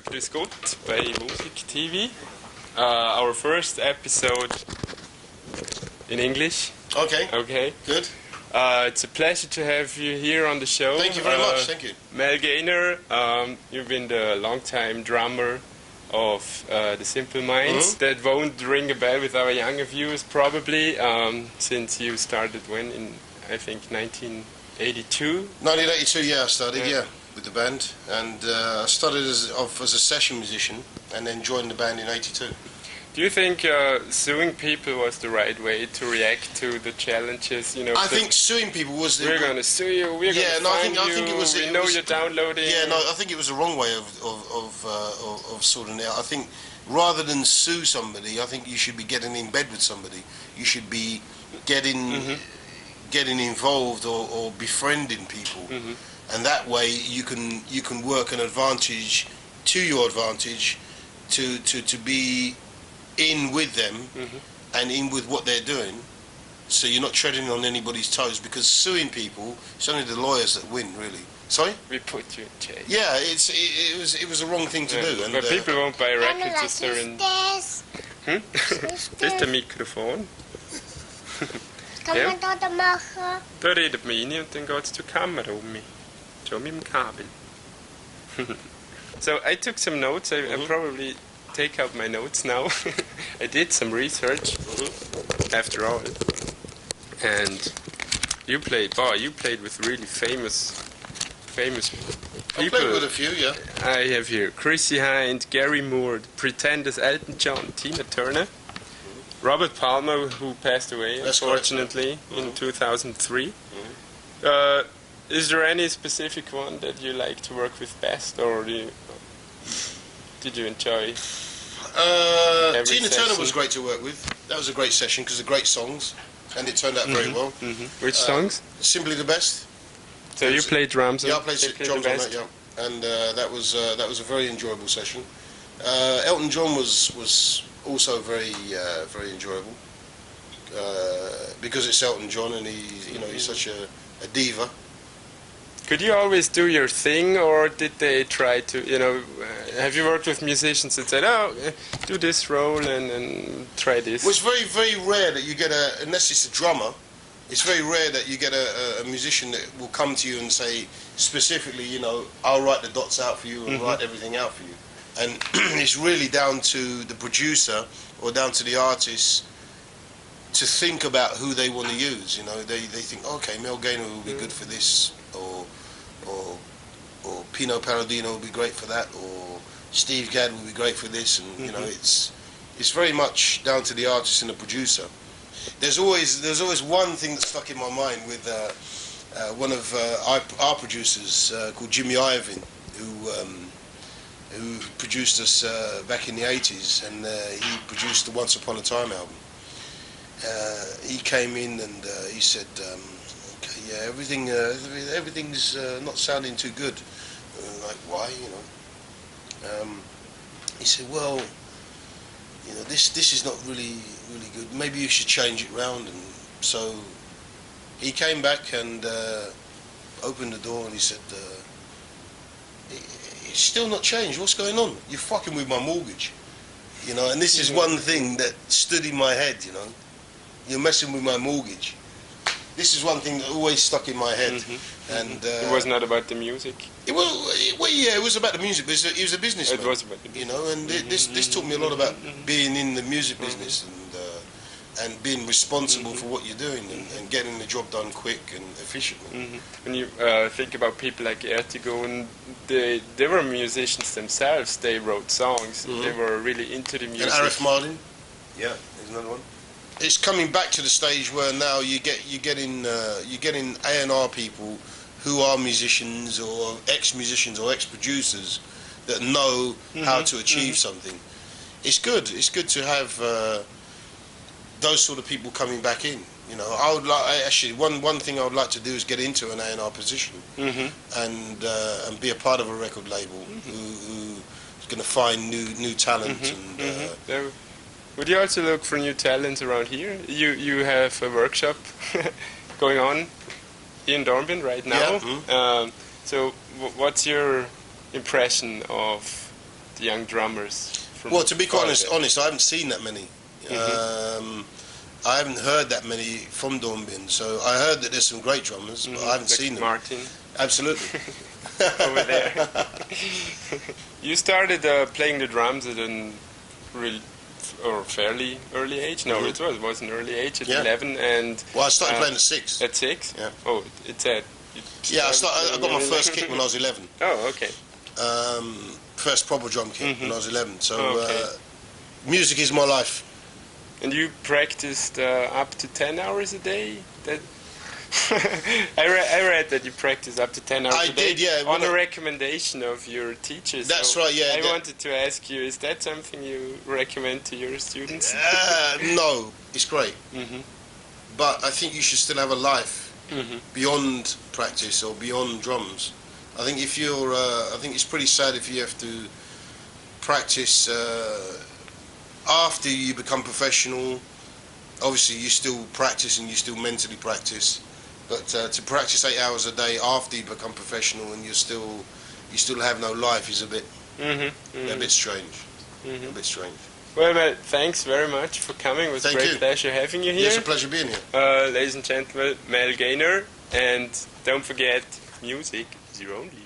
Grüß Gott bei Musig TV. Our first episode in English. Okay. Okay. Good. It's a pleasure to have you here on the show. Thank you very much. Thank you. Mel Gaynor, you've been the long-time drummer of The Simple Minds. That won't ring a bell with our younger viewers probably, since you started when in, I think, 1982? 1982, yeah, I started, with the band. And I started off as a session musician and then joined the band in 82. Do you think suing people was the right way to react to the challenges? You know, I think suing people was the... We're going to sue you, we're going to find I think it was... we know you're downloading... Yeah, no, I think it was the wrong way of sorting it out. I think rather than sue somebody, I think you should be getting in bed with somebody. You should be getting involved or befriending people. And that way you can work an advantage to your advantage to be in with them and in with what they're doing, so you're not treading on anybody's toes, because suing people, it's only the lawyers that win, really. Sorry? We put you in jail. Yeah, it was a wrong thing to do. And, but people won't buy records if they're in... Dit is de microfoon. Kan man dat machen? Da redet man rein und dann geht es zur Kamera um mich. Schon mit dem Kabel. So I took some notes. I probably take out my notes now. I did some research, after all. And you played with really famous people. I played with a few, yeah. I have here Chrissy Hynde, Gary Moore, Pretenders, Elton John, Tina Turner, Robert Palmer, who passed away, unfortunately, in 2003. Is there any specific one that you like to work with best, or did you enjoy Tina Turner was great to work with. That was a great session because of great songs, and it turned out very well. Which songs? Simply the Best. So you played drums? Yeah, I played drums on that, yeah. And that was a very enjoyable session. Elton John was also very enjoyable because it's Elton John, and he's such a diva. Could you always do your thing, or did they try to, have you worked with musicians that said, oh, do this role and try this? Well, it's very, very rare that you get unless it's a drummer, it's very rare that you get a musician that will come to you and say, specifically, I'll write the dots out for you and write everything out for you. And it's really down to the producer or down to the artist to think about who they want to use. They think, okay, Mel Gaynor will be good for this, or Pino Palladino will be great for that, or Steve Gadd will be great for this, and it's very much down to the artist and the producer. There's always one thing that stuck in my mind with one of our producers called Jimmy Iovine, who produced us back in the 80s, and he produced the Once Upon a Time album. He came in and he said, okay, yeah, everything's not sounding too good. Like, why, he said, well, this is not really good. Maybe you should change it round. And so he came back and opened the door and he said, it's still not changed. What's going on? You're fucking with my mortgage. And this is one thing that stood in my head, You're messing with my mortgage. This is one thing that always stuck in my head. And it was not about the music? It was about the music, but he was a businessman. It was about the music. And this taught me a lot about being in the music business and being responsible for what you're doing and getting the job done quick and efficiently. When you think about people like Ertigun, they were musicians themselves. They wrote songs. They were really into the music. And Arif Mardin, yeah, there's another one. It's coming back to the stage where now you're getting A&R people who are musicians or ex-musicians or ex-producers that know how to achieve something. It's good. It's good to have those sort of people coming back in. I would like one thing I would like to do is get into an A&R position and be a part of a record label who's going to find new talent and. Would you also look for new talents around here? You have a workshop going on in Dornbirn right now. Yeah. So what's your impression of the young drummers? Well, to be quite honest, I haven't seen that many. I haven't heard that many from Dornbirn, so I heard that there's some great drummers, but I haven't seen them. Martin. Absolutely. Over there. You started playing the drums at a fairly early age? No, it was an early age, at 11. And well, I started playing at 6. At 6? Yeah. Oh, it's at... Yeah, I got my first kick when I was 11. Oh, okay. First proper drum kit when I was 11. So music is my life. And you practiced up to 10 hours a day? That I read that you practiced up to 10 hours a day. I did, yeah. On a recommendation of your teachers. That's so right, yeah. I wanted to ask you, is that something you recommend to your students? No, it's great. But I think you should still have a life beyond practice or beyond drums. I think if you're, I think it's pretty sad if you have to practice after you become professional. Obviously, you still practice and you still mentally practice, but to practice 8 hours a day after you become professional and you still have no life is a bit strange. A bit strange. Well, Mel, thanks very much for coming. It was a great pleasure having you here. It's a pleasure being here. Ladies and gentlemen, Mel Gaynor, and don't forget, music is your only